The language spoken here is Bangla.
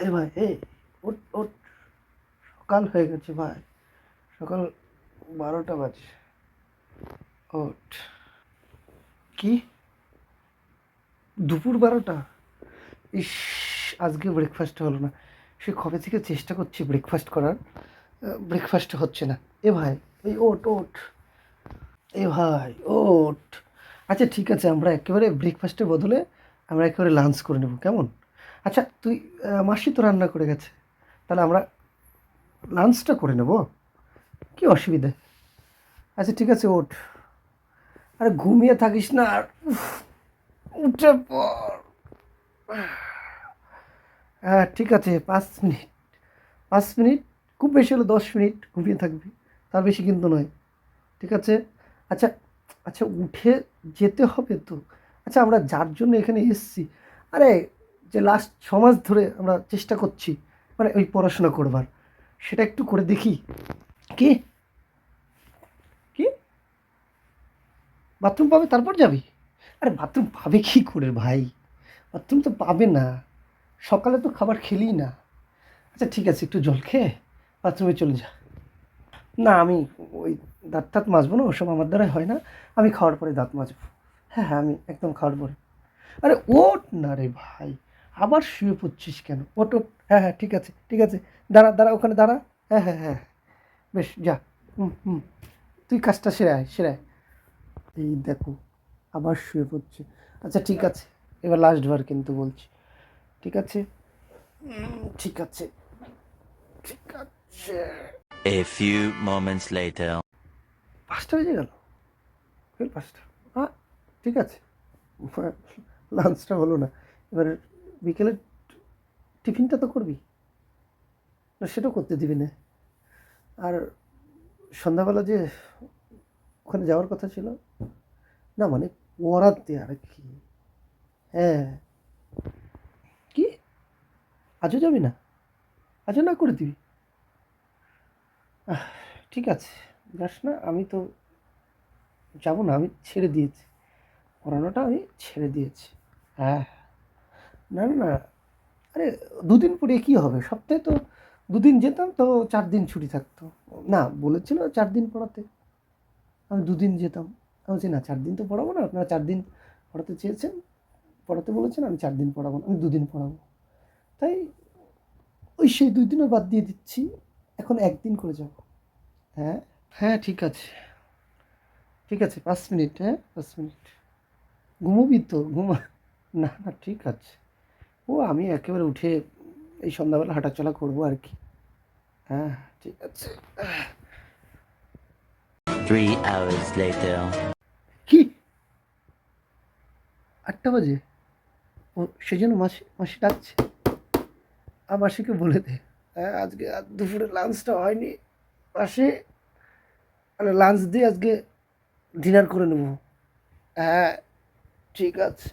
এ ভাই, ওঠ ওঠ, সকাল হয়ে গেছে ভাই, সকাল 12টা বাজে। ওঠ। কি? দুপুর 12টা? ইস, আজকে ব্রেকফাস্ট হলো না। সে কবে থেকে চেষ্টা করছি ব্রেকফাস্ট করার, ব্রেকফাস্ট হচ্ছে না। এ ভাই, এই ওঠ ওঠ, এ ভাই ওঠ। আচ্ছা ঠিক আছে, আমরা একেবারে ব্রেকফাস্টের বদলে আমরা একেবারে লাঞ্চ করে নেব, কেমন? আচ্ছা তুই, মাসি তো রান্না করে গেছে, তাহলে আমরা লাঞ্চটা করে নেব, কি অসুবিধে? আচ্ছা ঠিক আছে, ওঠ। আরে ঘুমিয়ে থাকিস না আর, উফ, উঠে পড়। হ্যাঁ ঠিক আছে, 5 মিনিট, 5 মিনিট, খুব বেশি হলে 10 মিনিট ঘুমিয়ে থাকবি, তার বেশি কিন্তু নয়। ঠিক আছে? আচ্ছা, আচ্ছা উঠে যেতে হবে তো। আচ্ছা আমরা যার জন্য এখানে এসেছি, আরে যে লাস্ট 6 মাস ধরে আমরা চেষ্টা করছি, মানে ওই পড়াশোনা করবার, সেটা একটু করে দেখি। কি? কি? বাথরুম পাবে তারপর যাবি? আরে বাথরুম পাবে কি করে ভাই? বাথরুম তো পাবে না, সকালে তো খাবার খেলি না। আচ্ছা ঠিক আছে, একটু জল খেয়ে বাথরুমে চলে যা। না আমি ওই দাঁত টাত মাজবো না, ওসব আমার দ্বারা হয় না। আমি খাওয়ার পরে দাঁত মাজবো। হ্যাঁ হ্যাঁ, আমি একদম খাওয়ার পরে। আরে ওঠ না রে ভাই, আবার শুয়ে পড়ছিস কেন? ওঠ ওঠ। হ্যাঁ হ্যাঁ ঠিক আছে ঠিক আছে, দাঁড়া দাঁড়া, ওখানে দাঁড়া। হ্যাঁ হ্যাঁ হ্যাঁ, বেশ যা। হুম হুম, তুই কাজটা সেরে আয়, সেরে আয়। এই দেখো, আবার শুয়ে পড়ছে। আচ্ছা ঠিক আছে, এবার লাস্ট বার কিন্তু বলছি। ঠিক আছে? ঠিক আছে, ঠিক আছে। A few moments later. 5টা বেজে গেল, ফের 5টা। হ্যাঁ ঠিক আছে, লাঞ্চটা হলো না, এবার বিকেলে টিফিনটা তো করবি, না সেটাও করতে দিবি না? আর সন্ধ্যাবেলা যে ওখানে যাওয়ার কথা ছিল, না মানে পড়াতে আর কি। হ্যাঁ। কি? আজও যাবি না? আজও না করে দিবি? আহ, ঠিক আছে, যাস না, আমি তো যাবো না, আমি ছেড়ে দিয়েছি, পড়ানোটা আমি ছেড়ে দিয়েছি। হ্যাঁ। না না না, আরে 2 দিন পরে কী হবে, সপ্তাহে তো 2 দিন যেতাম তো 4 দিন ছুটি থাকতো। না বলেছিল 4 দিন পড়াতে, আমি 2 দিন যেতাম। আমি বলছি না, 4 দিন তো পড়াবো না, আপনারা 4 দিন পড়াতে চেয়েছেন, পড়াতে বলেছেন, আমি 4 দিন পড়াবো না, আমি 2 দিন পড়াবো। তাই ওই সেই 2 দিনও বাদ দিয়ে দিচ্ছি, এখন 1 দিন করে যাব। হ্যাঁ হ্যাঁ ঠিক আছে, ঠিক আছে, 5 মিনিট, হ্যাঁ 5 মিনিট। ঘুমোবি তো ঘুমা। না না ঠিক আছে, ও আমি একেবারে উঠে এই সন্ধ্যাবেলা হাঁটাচলা করবো আর কি। হ্যাঁ ঠিক আছে। 3 hours later. কি? 8টা বাজে? ও সেই জন্য মাসি মাসি ডাকছে? আর মাসিকে বলে দে, হ্যাঁ আজকে দুপুরে লাঞ্চটা হয়নি, মাসি, মানে লাঞ্চ দিয়ে আজকে ডিনার করে নেবো। হ্যাঁ ঠিক আছে।